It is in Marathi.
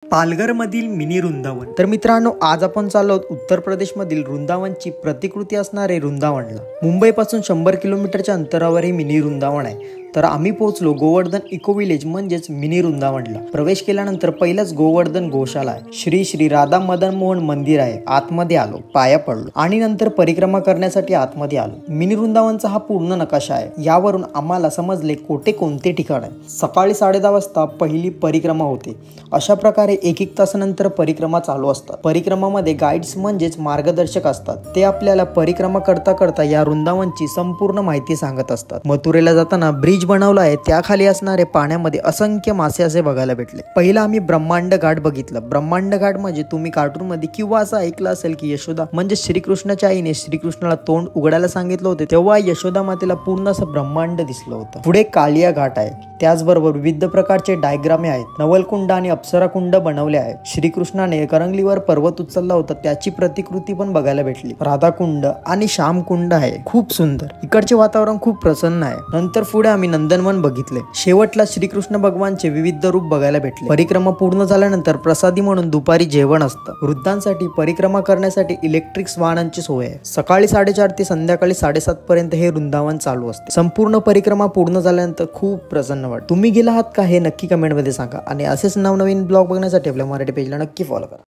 पालघरमधील मिनी वृंदावन। तर मित्रांनो, आज आपण चाललो आहोत उत्तर प्रदेशमधील वृंदावनची प्रतिकृती असणारे वृंदावनला। मुंबईपासून 100 किलोमीटरच्या अंतरावर हे मिनी वृंदावन आहे। तर आम्ही पोहोचलो गोवर्धन इको विलेज म्हणजेच मिनी वृंदावनला। प्रवेश केल्यानंतर पहिलाच गोवर्धन गोशाला आहे, श्री श्री राधा मदन मोहन मंदिर आहे। आतमध्ये आलो, पाया पडलो आणि नंतर परिक्रमा करण्यासाठी आतमध्ये आलो। मिनी वृंदावनचा हा पूर्ण नकाशा आहे। यावरून आम्हाला समजले कोणते ठिकाण आहे। सकाळी 10:30 वाजता पहिली परिक्रमा होते। अशा प्रकारे एक तासानंतर परिक्रमा चालू असतात। परिक्रमामध्ये गाईड्स म्हणजेच मार्गदर्शक असतात। ते आपल्याला परिक्रमा करता करता या वृंदावनची संपूर्ण माहिती सांगत असतात। मथुरेला जाताना ब्रिज बनवला आहे, त्याखाली असणारे पाण्यामध्ये असंख्य मासे असे बघायला भेटले। पहिला आम्ही ब्रह्मांड घाट बघितलं। ब्रह्मांड घाट म्हणजे तुम्ही कार्टून मध्ये किंवा असं ऐकलं असेल की यशोदा म्हणजे श्रीकृष्णाच्या आईने श्रीकृष्णाला तोंड उघडायला सांगितलं होतं, तेव्हा यशोदा मातेला पूर्ण असं ब्रह्मांड दिसलं होतं। पुढे कालिया घाट आहे, त्याचबरोबर विविध प्रकारचे डायग्रामे आहेत। नवलकुंड आणि अप्सरा कुंड बनवले आहेत। श्रीकृष्णाने करंगलीवर पर्वत उचलला होता, त्याची प्रतिकृती पण बघायला भेटली। राधाकुंड आणि श्यामकुंड आहे, खूप सुंदर। इकडचे वातावरण खूप प्रसन्न आहे। नंतर पुढे आम्ही नंदनवन बघितले। शेवटला श्रीकृष्ण भगवानचे विविध रूप बघायला भेटले। परिक्रमा पूर्ण झाल्यानंतर प्रसादी म्हणून दुपारी जेवण असतं। वृद्धांसाठी परिक्रमा करण्यासाठी इलेक्ट्रिक वाहनांची सोय आहे। सकाळी 4:30 ते संध्याकाळी 7:30 पर्यंत हे वृंदावन चालू असते। संपूर्ण परिक्रमा पूर्ण झाल्यानंतर खूप प्रसन्न वाटतं। तुम्ही गेला आहात का हे नक्की कमेंट मध्ये सांगा आणि असेच नवनवीन ब्लॉग बघण्यासाठी आपल्या मराठी पेजला नक्की फॉलो करा।